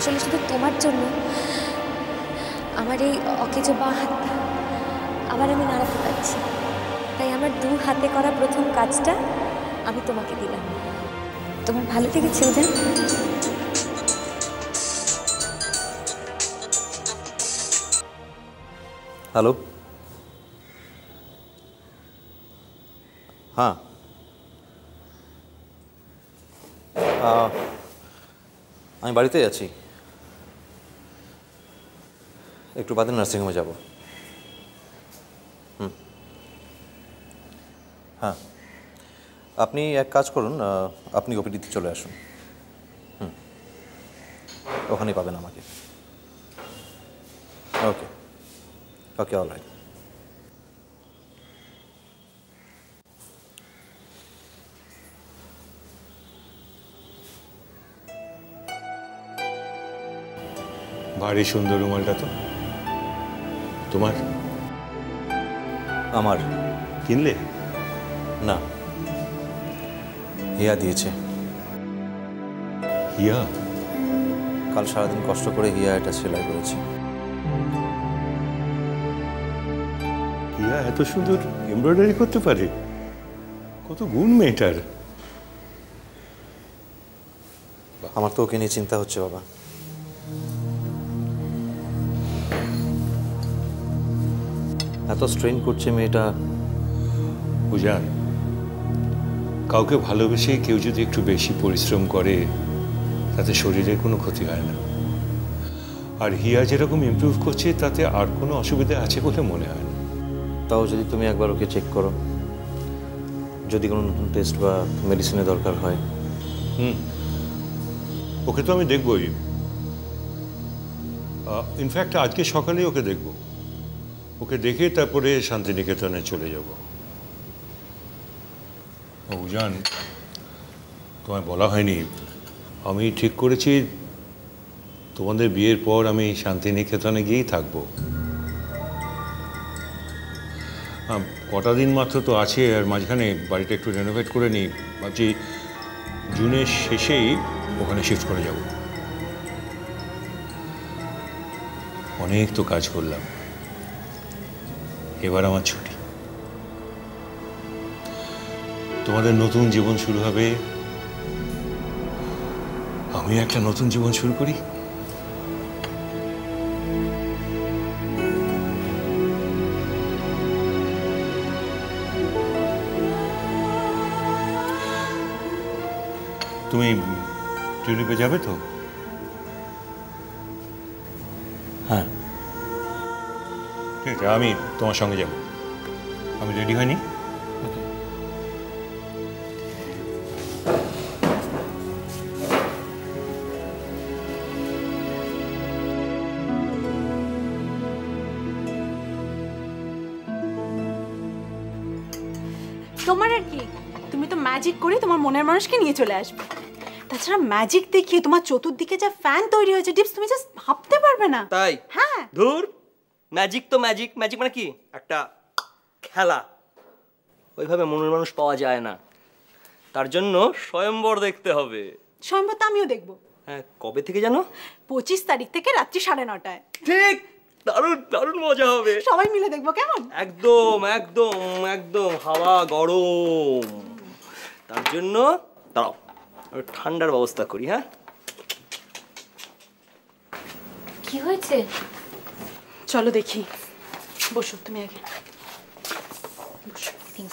আসলে শুধু তোমার জন্য আমার এই অকেজো বাঁ হাতটা আবার আমি নাড়াতে পারছি। তাই আমার 2 হাতে করা প্রথম কাজটা আমি তোমাকে দিলাম। তোমার ভালো লেগেছে উজান? হ্যালো, হ্যাঁ আমি বাড়িতেই আছি, একটু বাদে নার্সিংহোমে যাব। হ্যাঁ, আপনি এক কাজ করুন, আপনি ওপিডিতে চলে আসুন। ওখানেই পাবেন আমাকে। ওকে ওকে, অল রাইট। ভারী সুন্দর রুমালটা তো তোমার? আমার। কিনলে? না, হিয়া দিয়েছে। হিয়া? কাল সারাদিন কষ্ট করে হিয়া এটা সেলাই করেছে। হিয়া এত সুন্দর এমব্রয়ডারি করতে পারে? কত গুণ মেয়েটার। আমার তো ওকে নিয়ে চিন্তা হচ্ছে বাবা। এত স্ট্রেন করছে মেয়েটা। বুঝান, কাউকে ভালোবেসে কেউ যদি একটু বেশি পরিশ্রম করে তাতে শরীরের কোনো ক্ষতি হয় না। আর হিয়া যেরকম ইমপ্রুভ করছে তাতে আর কোনো অসুবিধা আছে বলে মনে হয় না। তাও যদি তুমি একবার ওকে চেক করো, যদি কোনো নতুন টেস্ট বা মেডিসিনের দরকার হয়। ওকে তো আমি দেখবই। ইনফ্যাক্ট আজকে সকালেই ওকে দেখব। ওকে দেখে তারপরে শান্তিনিকেতনে চলে যাব। জান, তোমায় বলা হয়নি, আমি ঠিক করেছি তোমাদের বিয়ের পর আমি শান্তিনিকেতনে গিয়েই থাকবো। কটা দিন মাত্র তো আছে, আর মাঝখানে বাড়িটা একটু রেনোভেট করে নিই। ভাবছি জুনের শেষেই ওখানে শিফট করে যাব। অনেক তো কাজ করলাম, এবার আমার ছুটি। তোমাদের নতুন জীবন শুরু হবে, আমি একটা নতুন জীবন শুরু করি। তুমি টিউলিপে যাবে তো? হ্যাঁ ঠিক আছে, আমি তোমার সঙ্গে যাব। আমি রেডি হয়নি। তোমার আর কি, তুমি তো ম্যাজিক করে তোমার মনের মানুষকে নিয়ে চলে আসবে। তাছাড়া ম্যাজিক দেখিয়ে তোমার চতুর্দিকে যা ফ্যান তৈরি হয়েছে ডিপস, তুমি জাস্ট ভাবতে পারবে না। তাই? হ্যাঁ। ধুর, ম্যাজিক তো ম্যাজিক। ম্যাজিক মানে কি? একটা খেলা। ওইভাবে মনের মানুষ পাওয়া যায় না, তার জন্য স্বয়ম্বর দেখতে হবে। স্বয়ম্বর তো আমিও দেখবো। হ্যাঁ, কবে থেকে জানো? 25 তারিখ থেকে রাত্রি 9:30টায়। ঠিক, দারুণ দারুণ মজা হবে। সবাই মিলে দেখবো, কেমন? একদম একদম একদম হাওয়া গরম। তার জন্য দাঁড়াও, ঠান্ডার ব্যবস্থা করি। হ্যাঁ, কি হয়েছে? চলো দেখি। বসো তুমি আগে।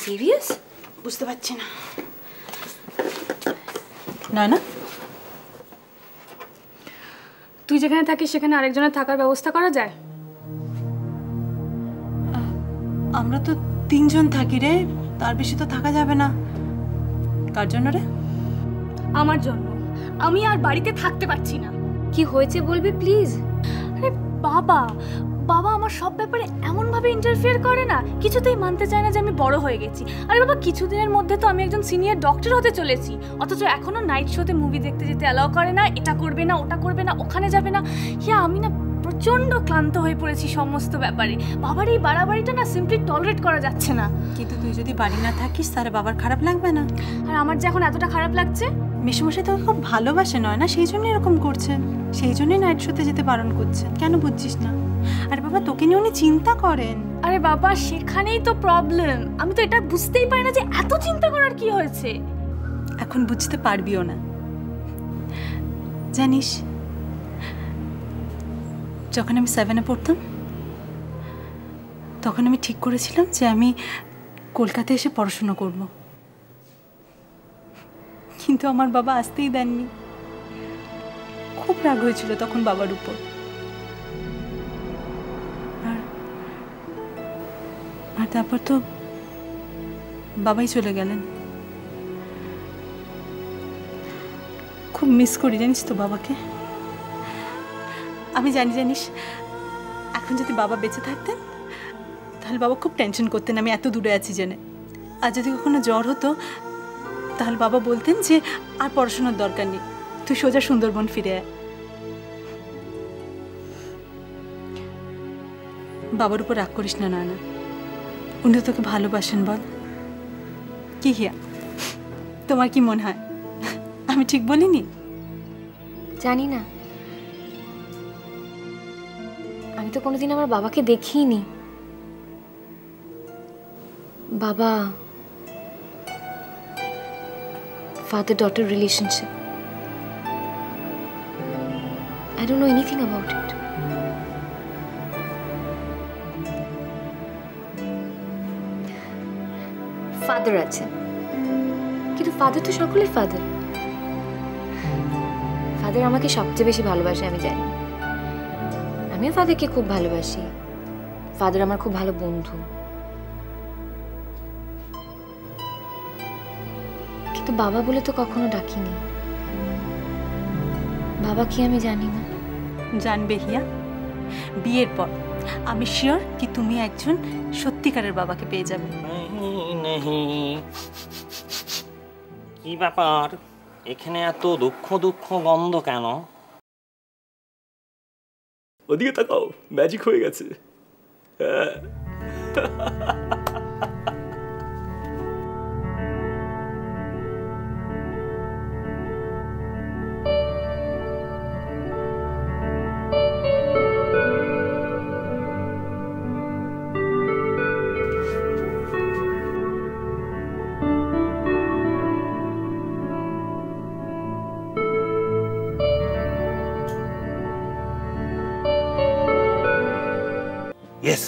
সিরিয়াস? বুঝতে পারছি না। না না, তুই যেখানে থাকিস সেখানে আরেকজনের থাকার ব্যবস্থা করা যায়? আমরা তো 3 জন থাকি রে, তার বেশি তো থাকা যাবে না। কার জন্য রে? আমার জন্য। আমি আর বাড়িতে থাকতে পারছি না। কি হয়েছে বলবি প্লিজ? আরে বাবা, বাবা আমার সব ব্যাপারে এমনভাবে ইন্টারফেয়ার করে না, কিছুতেই মানতে চায় না যে আমি বড় হয়ে গেছি। আরে বাবা, কিছুদিনের মধ্যে তো আমি একজন সিনিয়র ডক্টর হতে চলেছি, অথচ এখনো নাইট শোতে মুভি দেখতে যেতে অ্যালাউ করে না। এটা করবে না, ওটা করবে না, ওখানে যাবে না। হ্যাঁ, আমি না প্রচন্ড ক্লান্ত হয়ে পড়েছি সমস্ত ব্যাপারে। বাবার এই বাড়াবাড়িটা না সিম্পলি টলারেট করা যাচ্ছে না। কিন্তু তুই যদি বাড়ি না থাকিস তাহলে বাবার খারাপ লাগবে না? আর আমার যে এখন এতটা খারাপ লাগছে, মেসোমশাই তোকে খুব ভালোবাসে নয় না, সেই জন্য এরকম করছেন, সেই জন্যই নাইট শোতে যেতে বারণ করছেন। কেন বুঝছিস না? আরে বাবা, তোকে নিয়ে উনি চিন্তা করেন। আরে বাবা, সেখানেই তো প্রবলেম। আমি তো এটা বুঝতেই পারি না যে এত চিন্তা করার কি হয়েছে। এখন বুঝতে পারবিও না। জানিস, যখন আমি 7-এ পড়তাম তখন আমি ঠিক করেছিলাম যে আমি কলকাতায় এসে পড়াশোনা করব, কিন্তু আমার বাবা আসতেই দেননি। খুব রাগ হয়েছিল তখন বাবার উপর। আর তারপর তো বাবাই চলে গেলেন। খুব মিস করি জানিস তো বাবাকে। আমি জানিস, এখন যদি বাবা বেঁচে থাকতেন তাহলে বাবা খুব টেনশন করতেন আমি এত দূরে আছি জেনে। আর যদি কখনো জ্বর হতো তাহলে বাবা বলতেন যে আর পড়াশোনার দরকার নেই, তুই সোজা সুন্দরবন ফিরে আয়। বাবার উপর রাগ করিস না, না, উনি তোকে ভালোবাসেন। বল কি হিয়া, তোমার কি মনে হয় আমি ঠিক বলিনি? জানি না, আমি তো কোনোদিন আমার বাবাকে দেখিনি। বাবা father daughter relationship, I don't know anything about it. Father আছে, কিন্তু ফাদার তো সকলের ফাদার। ফাদার আমাকে সবচেয়ে বেশি ভালোবাসে আমি জানি। আমিও ফাদারকে খুব ভালোবাসি। ফাদার আমার খুব ভালো বন্ধু। কিন্তু বাবা বলে তো কখনো ডাকিনি। বাবা কি আমি জানি না। জানবে হিয়া, বিয়ের পর আমি শিওর কি তুমি একজন সত্যিকারের বাবাকে পেয়ে যাবে। কি ব্যাপার, এখানে এত দুঃখ দুঃখ গন্ধ কেন? ওদিকে তাকাও, ম্যাজিক হয়ে গেছে। Yes.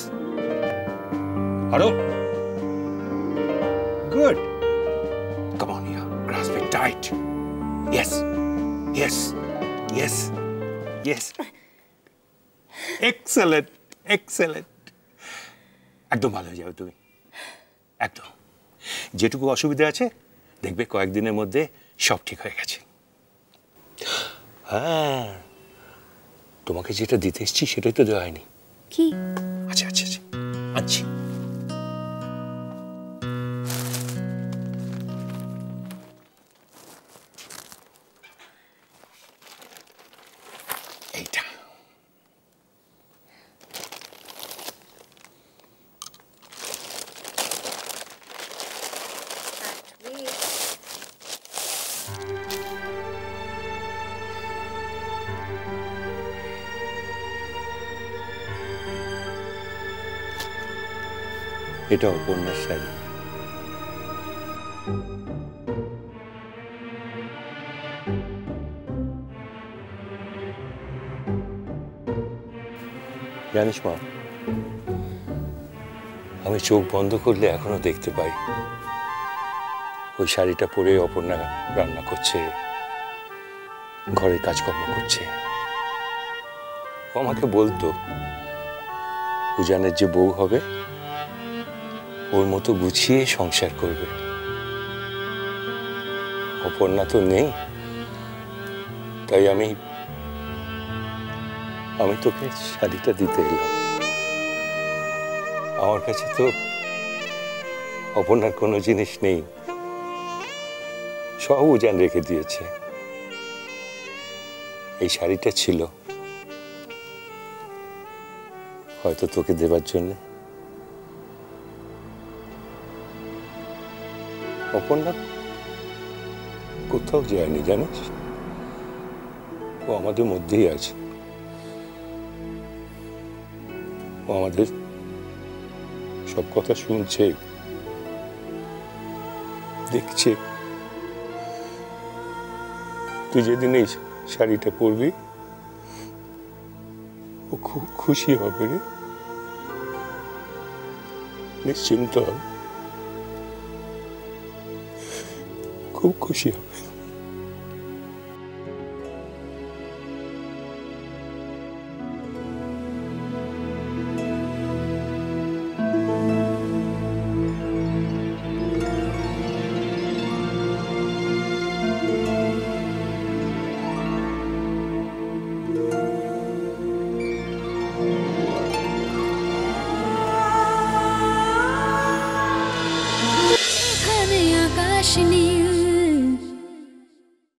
Hello. Good. Come on here. Grasp it tight. Yes. Yes. Yes. Yes. Excellent. Excellent. একদম ভালো হয়ে যাবে তুমি। একদম। যেটুকু অসুবিধা আছে দেখবে কয়েকদিনের মধ্যে সব ঠিক হয়ে গেছে। হ্যাঁ, তোমাকে যেটা দিতে এসেছি সেটাই তো দেওয়া হয়নি। কি? আচ্ছা আচ্ছা আচ্ছা, আচ্ছা। এইটা এটা অপর্ণার শাড়ি। জানিস মা, আমি চোখ বন্ধ করলে এখনো দেখতে পাই ওই শাড়িটা পরে অপর্ণা রান্না করছে, ঘরের কাজকর্ম করছে। ও আমাকে বলতো উজানের যে বউ হবে ওর মতো গুছিয়ে সংসার করবে। অপর্ণা তো নেই, তাই আমি তোকে শাড়িটা দিতে এলাম। আমার কাছে তো অপর্ণার কোনো জিনিস নেই, সব উজান রেখে দিয়েছে। এই শাড়িটা ছিল হয়তো তোকে দেবার জন্য। অপর্ণা কোথাও যায়নি জানিস, ও আমাদের মধ্যেই আছে। ও আমাদের সব কথা শুনছে, দেখছে। তুই যেদিন এই শাড়িটা পরবি ও খুব খুশি হবে রে, নিশ্চিন্ত হবে, খুব খুশি হবে।